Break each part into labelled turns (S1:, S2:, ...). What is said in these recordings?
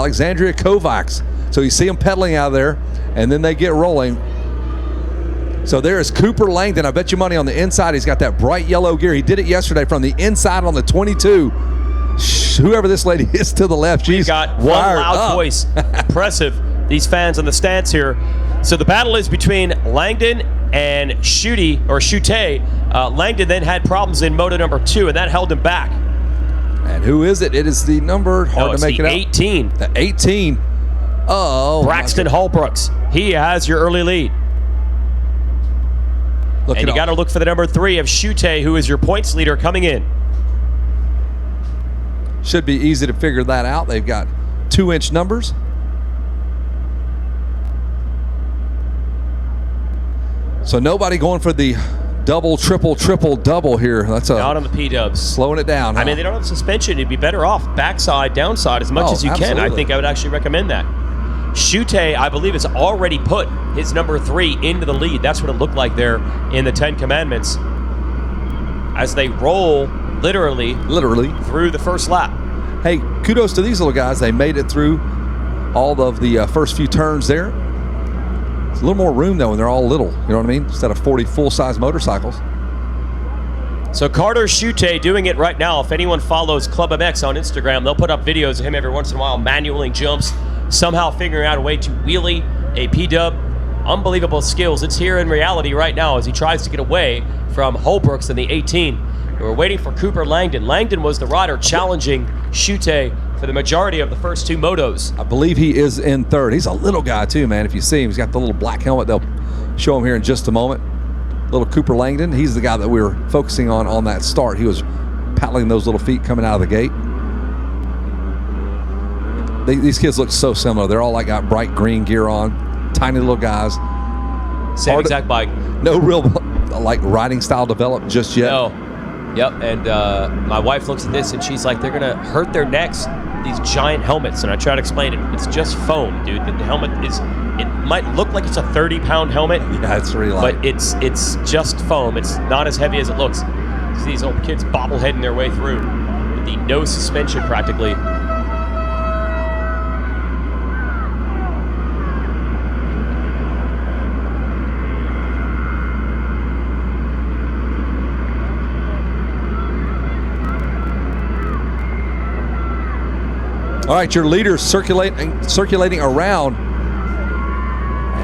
S1: Alexandria Kovacs. So you see them pedaling out of there, and then they get rolling. So there is Cooper Langdon. I bet you money on the inside. He's got that bright yellow gear. He did it yesterday from the inside on the 22. Whoever this lady is to the left, she's
S2: got one loud voice. Impressive. These fans on the stands here. So the battle is between Langdon and Shute. Langdon then had problems in Moto number 2, and that held him back.
S1: And who is it? It is the number, hard to make it out.
S2: 18.
S1: The 18. Oh,
S2: Braxton Holbrooks. He has your early lead. And you got to look for the number 3 of Shute, who is your points leader coming in.
S1: Should be easy to figure that out. They've got 2-inch numbers. So nobody going for the double, triple, double here. That's
S2: not on the P-dubs.
S1: Slowing it down.
S2: I mean, they don't have suspension. You'd be better off backside, downside as much as you can. I think I would actually recommend that. Shute, I believe, has already put his number 3 into the lead. That's what it looked like there in the 10 Commandments. As they roll literally through the first lap.
S1: Hey, kudos to these little guys. They made it through all of the first few turns there. It's a little more room, though, when they're all little. You know what I mean? Instead of 40 full-size motorcycles.
S2: So Carter Shute doing it right now. If anyone follows Club MX on Instagram, they'll put up videos of him every once in a while manualing jumps, somehow figuring out a way to wheelie a P-dub. Unbelievable skills. It's here in reality right now as he tries to get away from Holbrooks in the 18. We're waiting for Cooper Langdon. Langdon was the rider challenging Shute for the majority of the first 2 motos.
S1: I believe he is in 3rd. He's a little guy too, man. If you see him, he's got the little black helmet. They'll show him here in just a moment. Little Cooper Langdon. He's the guy that we were focusing on that start. He was paddling those little feet coming out of the gate. These kids look so similar. They're all got bright green gear on, tiny little guys.
S2: Same exact bike.
S1: No real riding style developed just yet.
S2: No. Yep, and my wife looks at this and she's like, they're going to hurt their necks, these giant helmets. And I try to explain it. It's just foam, dude. The helmet it might look like it's a 30-pound helmet.
S1: Yeah, it's really light.
S2: But it's just foam. It's not as heavy as it looks. See these old kids bobbleheading their way through with the no suspension practically.
S1: All right, your leader's circulating around.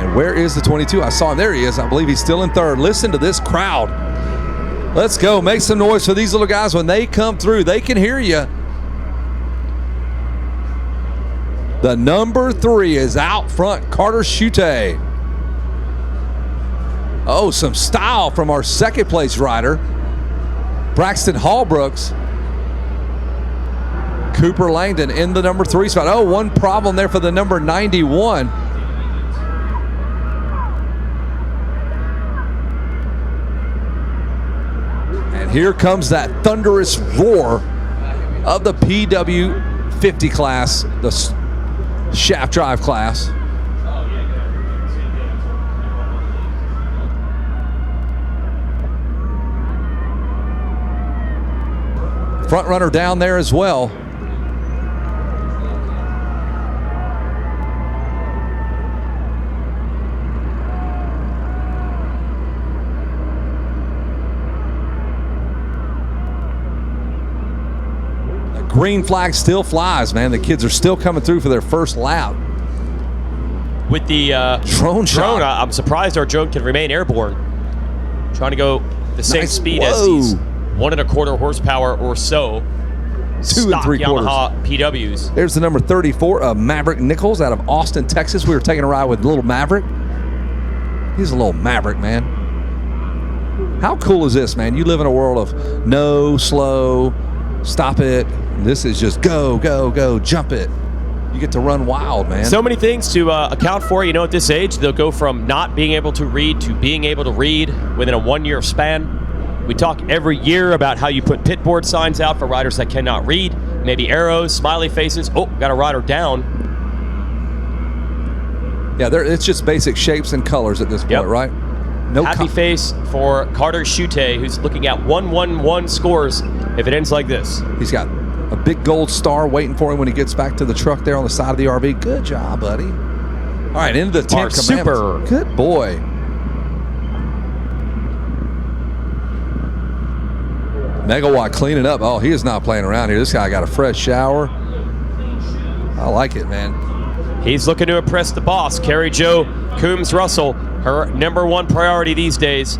S1: And where is the 22? I saw him. There he is. I believe he's still in 3rd. Listen to this crowd. Let's go. Make some noise for these little guys. When they come through, they can hear you. The number 3 is out front, Carter Shute. Oh, some style from our 2nd place rider, Braxton Holbrooks. Cooper Langdon in the number 3 spot. Oh, one problem there for the number 91. And here comes that thunderous roar of the PW50 class, the shaft drive class. Front runner down there as well. Green flag still flies, man. The kids are still coming through for their first lap.
S2: With the
S1: drone shot.
S2: I'm surprised our drone can remain airborne. Trying to go the same speed as these 1.25 horsepower or so
S1: 2 3/4
S2: Yamaha PWs.
S1: There's the number 34 Maverick Nichols out of Austin, Texas. We were taking a ride with little Maverick. He's a little Maverick, man. How cool is this, man? You live in a world of no, slow, stop it. This is just go, go, go, jump it. You get to run wild, man.
S2: So many things to account for. You know, at this age, they'll go from not being able to read to being able to read within a 1-year span. We talk every year about how you put pit board signs out for riders that cannot read. Maybe arrows, smiley faces. Oh, got a rider down.
S1: Yeah, it's just basic shapes and colors at this point, right? No
S2: happy face for Carter Shute, who's looking at 111 scores if it ends like this.
S1: He's got A big gold star waiting for him when he gets back to the truck there on the side of the RV. Good job, buddy. All right, into the 10
S2: Mark
S1: Commandments.
S2: Super.
S1: Good boy. Megawatt cleaning up. Oh, he is not playing around here. This guy got a fresh shower. I like it, man.
S2: He's looking to impress the boss, Carrie Jo Coombs Russell. Her #1 priority these days.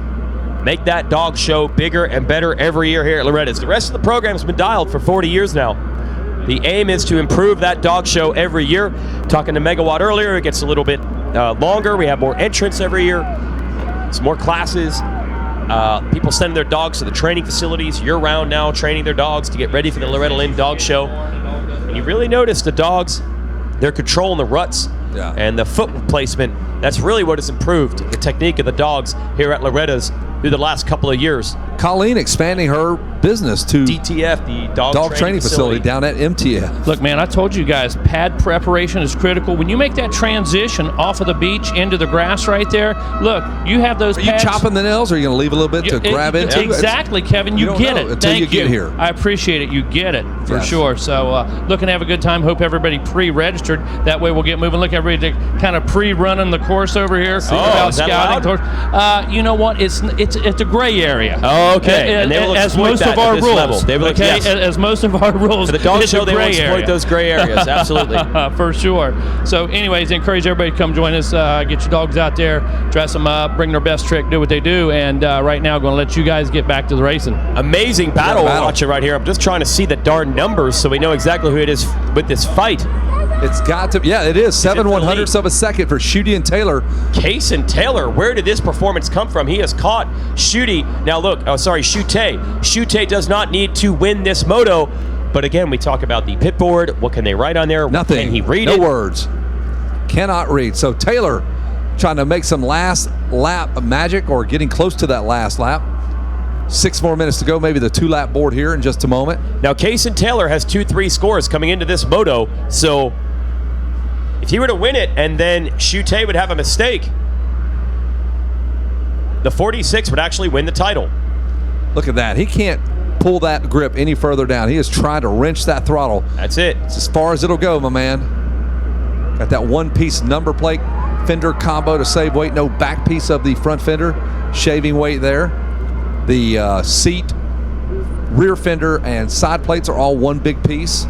S2: Make that dog show bigger and better every year here at Loretta's. The rest of the program's been dialed for 40 years now. The aim is to improve that dog show every year. Talking to Megawatt earlier, it gets a little bit longer. We have more entrants every year. Some more classes. People sending their dogs to the training facilities year-round now, training their dogs to get ready for the Loretta Lynn Dog Show. And you really notice the dogs, they're controlling the ruts and the foot placement. That's really what has improved the technique of the dogs here at Loretta's through the last couple of years.
S1: Colleen expanding her business to
S2: DTF, the dog
S1: training facility down at MTF.
S3: Look, man, I told you guys, pad preparation is critical. When you make that transition off of the beach into the grass right there, look, you have those
S1: Are
S3: pads.
S1: you chopping the nails, or are you going to leave a little bit to grab into?
S3: Exactly, Kevin. You
S1: don't
S3: get
S1: know
S3: it.
S1: until
S3: Thank
S1: you get here.
S3: I appreciate it. You get it for
S1: Yes.
S3: sure. So, looking to have a good time. Hope everybody pre-registered. That way, we'll get moving. Look, everybody kind of pre-running the course over here.
S2: is that
S3: scouting. You know what? It's a gray area.
S2: Oh, okay. And they will
S3: as
S2: exploit
S3: most
S2: that
S3: of
S2: at
S3: our
S2: this
S3: rules.
S2: level. They will,
S3: Okay,
S2: yes.
S3: as most of our rules.
S2: For the dog
S3: it's
S2: show,
S3: a
S2: they will
S3: gray
S2: exploit
S3: area.
S2: those gray areas. Absolutely.
S3: For sure. So, anyways, encourage everybody to come join us. Get your dogs out there, dress them up, bring their best trick, do what they do. And right now, going to let you guys get back to the racing.
S2: Amazing battle we're watching right here. I'm just trying to see the darn numbers so we know exactly who it is with this fight.
S1: It's got to, yeah, it is. 7/100ths of a second for Shooty and Taylor.
S2: Case and Taylor, where did this performance come from? He has caught Shooty. Now look, Shute. Shute does not need to win this moto. But again, we talk about the pit board. What can they write on there?
S1: Nothing.
S2: Can he read
S1: no
S2: it?
S1: No words. Cannot read. So Taylor trying to make some last lap magic, or getting close to that last lap. 6 more minutes to go, maybe the 2-lap board here in just a moment.
S2: Now, Case and Taylor has 2-3 scores coming into this moto. So if he were to win it and then Shute would have a mistake, the 46 would actually win the title.
S1: Look at that. He can't pull that grip any further down. He is trying to wrench that throttle.
S2: That's it.
S1: It's as far as it'll go, my man. Got that one-piece number plate fender combo to save weight. No back piece of the front fender. Shaving weight there. The seat, rear fender, and side plates are all one big piece.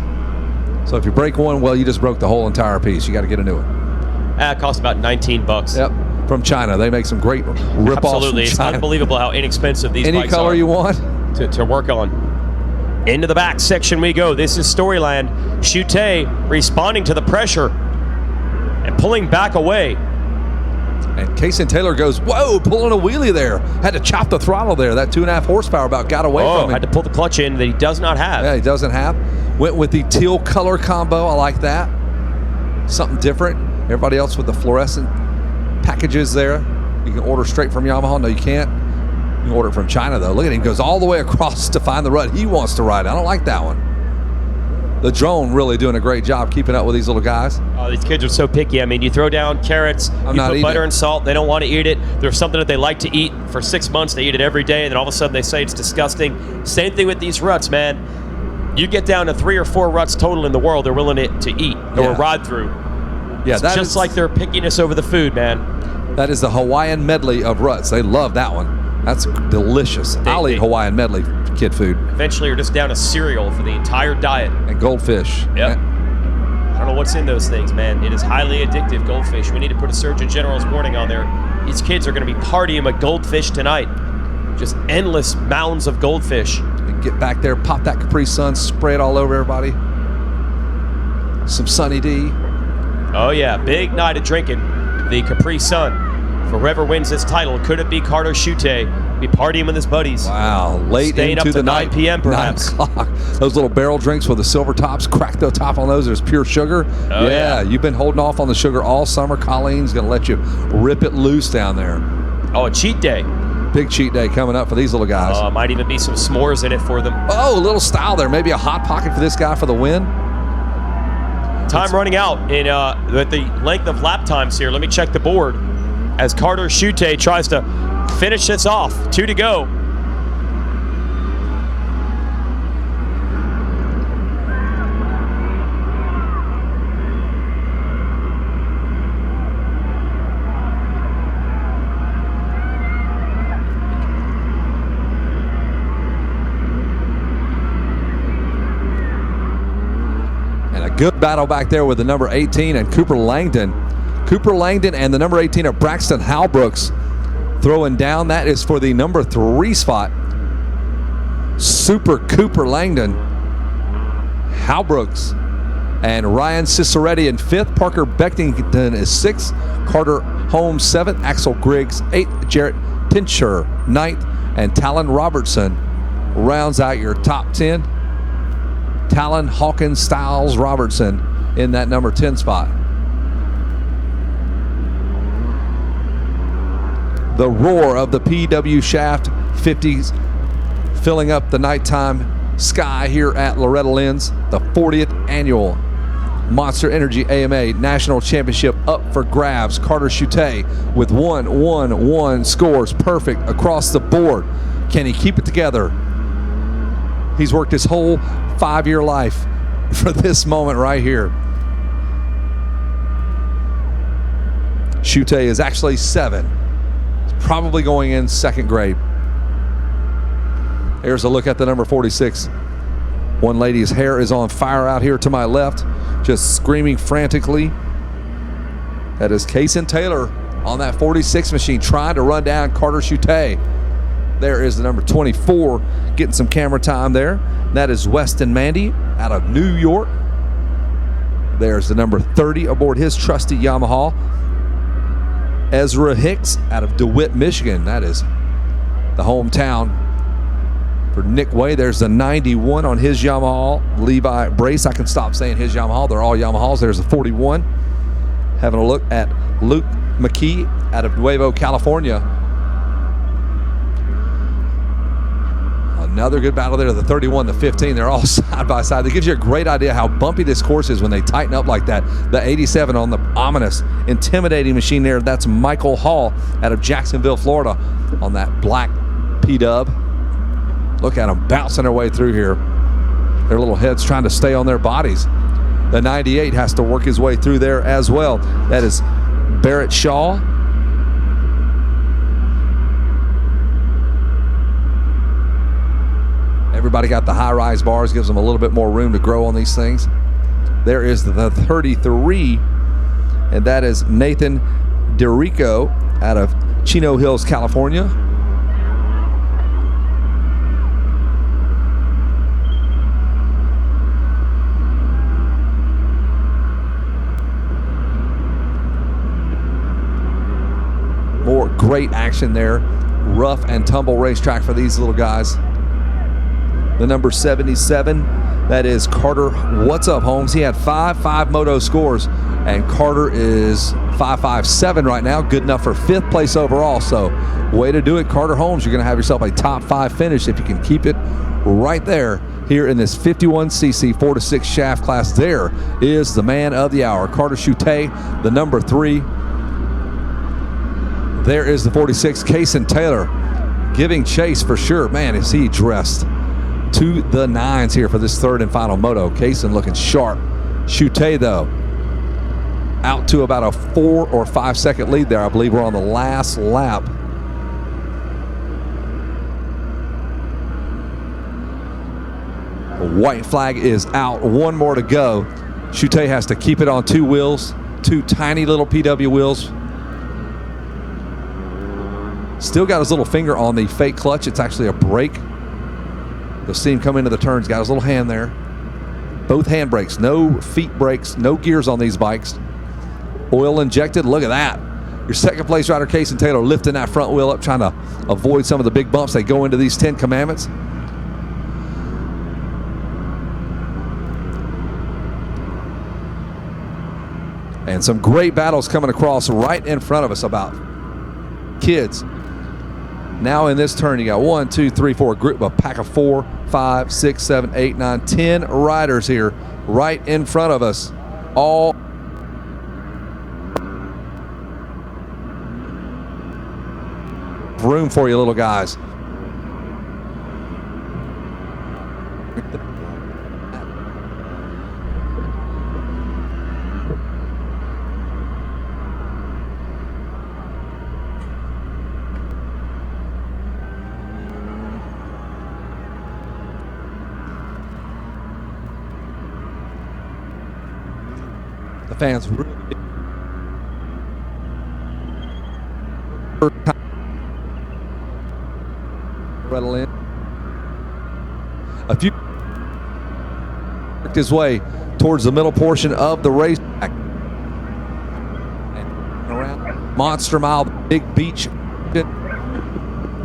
S1: So if you break one, well, you just broke the whole entire piece. You got to get a new one.
S2: It costs about $19.
S1: Yep, from China. They make some great rip-offs.
S2: Absolutely. It's
S1: from China.
S2: Unbelievable how inexpensive these
S1: Any
S2: bikes
S1: color
S2: are
S1: you want.
S2: to work on. Into the back section we go. This is Storyland. Shute responding to the pressure and pulling back away.
S1: And Case and Taylor goes, whoa, pulling a wheelie there. Had to chop the throttle there. That 2.5 horsepower about got away from him.
S2: Had to pull the clutch in that he does not have.
S1: Yeah, he doesn't have. Went with the teal color combo. I like that. Something different. Everybody else with the fluorescent packages there. You can order straight from Yamaha. No, you can't. You can order it from China, though. Look at him. He goes all the way across to find the rut he wants to ride. I don't like that one. The drone really doing a great job keeping up with these little guys.
S2: Oh, these kids are so picky. I mean, you throw down carrots, you put butter and salt, they don't want to eat it. There's something that they like to eat for 6 months. They eat it every day, and then all of a sudden they say it's disgusting. Same thing with these ruts, man. You get down to 3 or 4 ruts total in the world they're willing to eat or ride through.
S1: Yeah,
S2: it's just like their pickiness over the food, man.
S1: That is the Hawaiian medley of ruts. They love that one. That's delicious. I'll eat Hawaiian medley kid food.
S2: Eventually you're just down to cereal for the entire diet.
S1: And goldfish.
S2: Yep. I don't know what's in those things, man. It is highly addictive, goldfish. We need to put a Surgeon General's warning on there. These kids are going to be partying with goldfish tonight. Just endless mounds of goldfish.
S1: And get back there, pop that Capri Sun, spray it all over everybody. Some Sunny D.
S2: Oh, yeah. Big night of drinking. The Capri Sun. For whoever wins this title, could it be Carter Shute? Be partying with his buddies.
S1: Wow, late
S2: Staying
S1: into
S2: up to
S1: the
S2: 9
S1: night,
S2: p.m. perhaps.
S1: 9 o'clock. Those little barrel drinks with the silver tops, crack the top on those. There's pure sugar.
S2: Oh, yeah.
S1: You've been holding off on the sugar all summer. Colleen's going to let you rip it loose down there.
S2: Oh, a cheat day.
S1: Big cheat day coming up for these little guys.
S2: Might even be some s'mores in it for them.
S1: Oh, a little style there. Maybe a hot pocket for this guy for the win.
S2: Time running out in at the length of lap times here. Let me check the board as Carter Shute tries to finish this off. 2 to go.
S1: Good battle back there with the number 18 and Cooper Langdon. Cooper Langdon and the number 18 of Braxton Halbrooks throwing down. That is for the number 3 spot. Super Cooper Langdon, Halbrooks, and Ryan Ciceretti in 5th. Parker Beckington is 6th. Carter Holmes 7th. Axel Griggs 8th. Jarrett Pincher 9th. And Talon Robertson rounds out your top 10. Talon Hawkins Styles Robertson in that number 10 spot. The roar of the PW Shaft 50s filling up the nighttime sky here at Loretta Lynn's, the 40th annual Monster Energy AMA National Championship up for grabs. Carter Chute with 1-1-1 scores, perfect across the board. Can he keep it together? He's worked his whole 5-year life for this moment right here. Chute is actually 7. He's probably going in 2nd grade. Here's a look at the number 46. One lady's hair is on fire out here to my left, just screaming frantically. That is Kaysen Taylor on that 46 machine trying to run down Carter Chute. There is the number 24 getting some camera time there. That is Weston Mandy out of New York. There's the number 30 aboard his trusty Yamaha. Ezra Hicks out of DeWitt, Michigan. That is the hometown for Nick Way. There's the 91 on his Yamaha. Levi Brace. I can stop saying his Yamaha. They're all Yamahas. There's the 41. Having a look at Luke McKee out of Nuevo, California. Another good battle there. The 31, the 15. They're all side by side. That gives you a great idea how bumpy this course is when they tighten up like that. The 87 on the ominous, intimidating machine there. That's Michael Hall out of Jacksonville, Florida on that black P-Dub. Look at them bouncing their way through here. Their little heads trying to stay on their bodies. The 98 has to work his way through there as well. That is Barrett Shaw. Everybody got the high-rise bars, gives them a little bit more room to grow on these things. There is the 33, and that is Nathan DeRico out of Chino Hills, California. More great action there. Rough and tumble racetrack for these little guys. The number 77, that is Carter. What's up, Holmes? He had 5 Moto scores, and Carter is 5.57 right now. Good enough for 5th place overall. So, way to do it, Carter Holmes. You're going to have yourself a top 5 finish if you can keep it right there here in this 51cc 4-6 shaft class. There is the man of the hour, Carter Chute, the number 3. There is the 46, Kaysen Taylor, giving chase for sure. Man, is he dressed to the nines here for this 3rd and final moto. Kaysen looking sharp. Chute, though, out to about a 4 or 5 second lead there. I believe we're on the last lap. The white flag is out. 1 more to go. Chute has to keep it on 2 wheels, 2 tiny little PW wheels. Still got his little finger on the fake clutch. It's actually a brake. You'll see him come into the turns. Got his little hand there. Both hand brakes. No feet brakes. No gears on these bikes. Oil injected. Look at that. Your 2nd place rider, Kaysen Taylor, lifting that front wheel up, trying to avoid some of the big bumps. They go into these 10 commandments. And some great battles coming across right in front of us about kids. Now in this turn, you got 1, 2, 3, 4, a pack of 4, 5, 6, 7, 8, 9, 10 riders here right in front of us. All room for you little guys. fans really Loretta Lynn. A few worked his way towards the middle portion of the racetrack. And around Monster Mile, the big beach.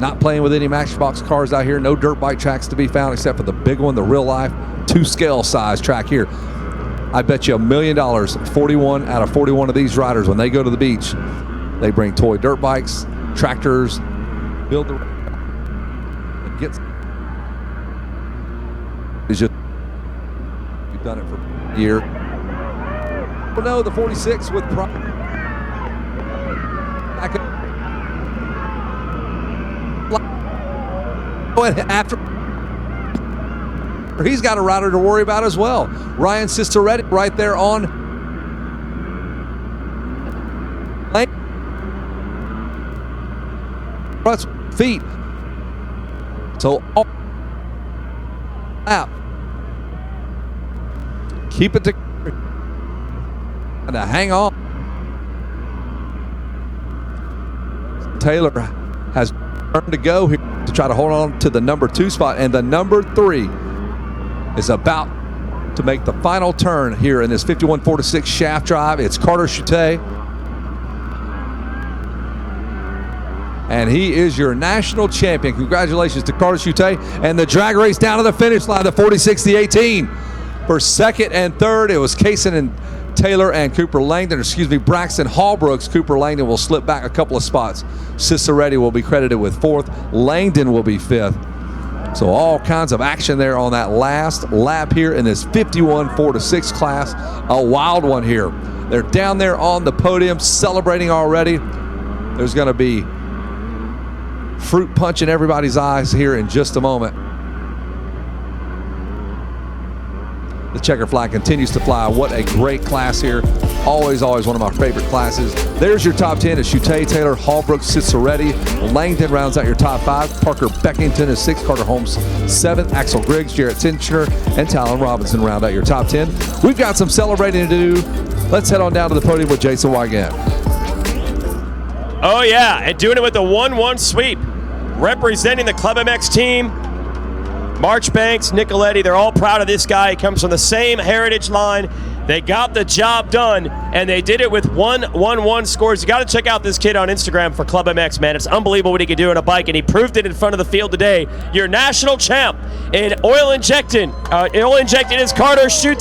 S1: Not playing with any Matchbox cars out here. No dirt bike tracks to be found except for the big one, the real life 2-scale size track here. I bet you $1 million, 41 out of 41 of these riders, when they go to the beach, they bring toy dirt bikes, tractors, build the gets. It's just you've done it for a year. Oh no, the 46 with pride. Back up. After he's got a rider to worry about as well. Ryan Sistoretti right there on front feet. So all out. Keep it together and to hang on. Taylor has turned to go here to try to hold on to the number 2 spot, and the number 3 is about to make the final turn here in this 51-46 shaft drive. It's Carter Chute, and he is your national champion. Congratulations to Carter Chute, and the drag race down to the finish line, the 46, the 18. For second and third, it was Kaysen and Taylor and Cooper Langdon, Braxton Hallbrooks. Cooper Langdon will slip back a couple of spots. Ciceretti will be credited with 4th. Langdon will be 5th. So all kinds of action there on that last lap here in this 51-46 class. A wild one here. They're down there on the podium celebrating already. There's going to be fruit punch in everybody's eyes here in just a moment. The checker flag continues to fly. What a great class here. Always one of my favorite classes. There's your top 10. It's Chute, Taylor, Hallbrooks, Ciceretti. Langdon rounds out your top 5. Parker Beckington is 6th. Carter Holmes 7th. Axel Griggs, Jarrett Tinchner, and Talon Robinson round out your top 10. We've got some celebrating to do. Let's head on down to the podium with Jason Wygant.
S2: Oh yeah, and doing it with the 1-1 sweep. Representing the Club MX team, Marchbanks, Nicoletti, they're all proud of this guy. He comes from the same heritage line. They got the job done, and they did it with 1-1-1 scores. You got to check out this kid on Instagram for Club MX, man. It's unbelievable what he can do on a bike, and he proved it in front of the field today. Your national champ in oil injecting. Oil injecting is Carter Chute.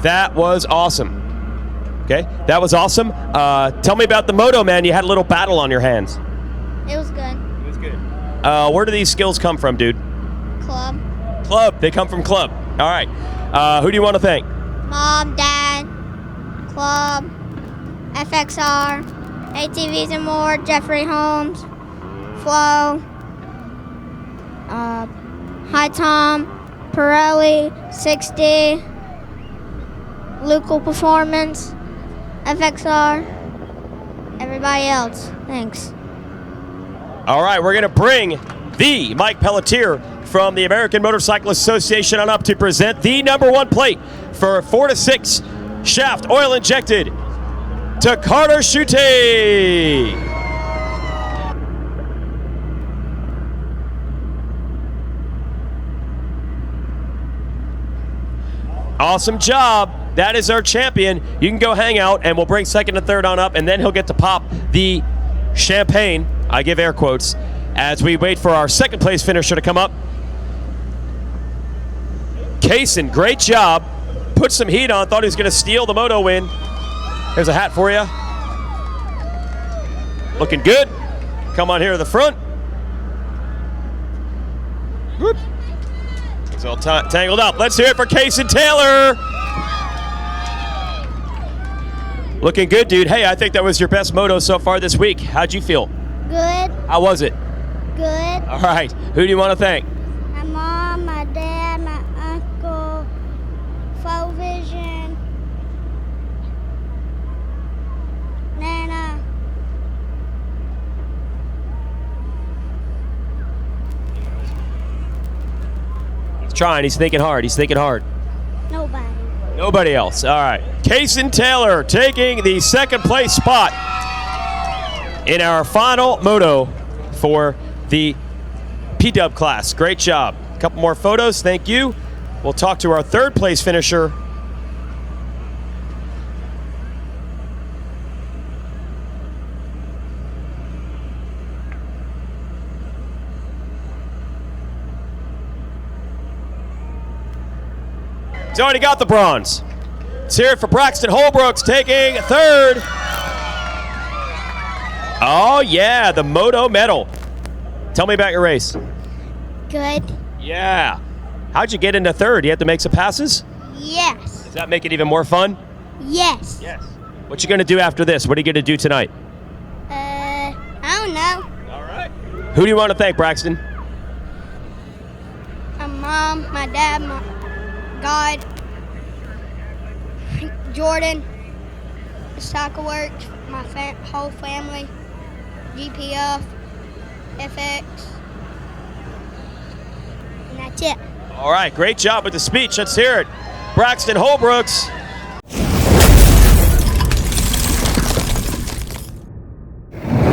S2: That was awesome. Okay, that was awesome. Tell me about the Moto, man. You had a little battle on your hands.
S4: It was good.
S2: Where do these skills come from, dude? Club. They come from Club. All right. Who do you want to thank?
S4: Mom, Dad, Club, FXR, ATVs and more, Jeffrey Holmes, Flo, Hi Tom, Pirelli, 60, Local Performance, FXR, everybody else. Thanks.
S2: All right, we're going to bring the Mike Pelletier from the American Motorcycle Association on up to present the number 1 plate for 4-6 shaft oil injected to Carter Chute. Awesome job. That is our champion. You can go hang out, and we'll bring second and third on up, and then he'll get to pop the champagne, I give air quotes, as we wait for our second place finisher to come up. Kaysen, great job. Put some heat on, thought he was going to steal the Moto win. Here's a hat for you. Looking good. Come on here to the front. Whoop. It's all tangled up. Let's hear it for Kaysen Taylor. Looking good, dude. Hey, I think that was your best Moto so far this week. How'd you feel?
S4: Good.
S2: How was it?
S4: Good.
S2: All right. Who do you want to thank?
S4: My mom, my dad, my uncle, Faux Vision, Nana.
S2: He's trying. He's thinking hard. He's thinking hard.
S4: Nobody.
S2: Nobody else. All right. Kaysen Taylor taking the second place spot in our final moto for the P-Dub class. Great job. A couple more photos. Thank you. We'll talk to our third place finisher. He's already got the bronze. Let's hear it for Braxton Holbrooks taking third. Oh, yeah, the Moto medal. Tell me about your race.
S4: Good.
S2: Yeah. How'd you get into third? You had to make some passes?
S4: Yes.
S2: Does that make it even more fun?
S4: Yes.
S2: Yes. What you going to do after this? What are you going to do tonight?
S4: I don't know.
S2: All right. Who do you want to thank, Braxton?
S4: My mom, my dad, my God, Jordan, Soccer Works, my whole family, GPF, FX, and that's it.
S2: All right. Great job with the speech. Let's hear it. Braxton Holbrooks.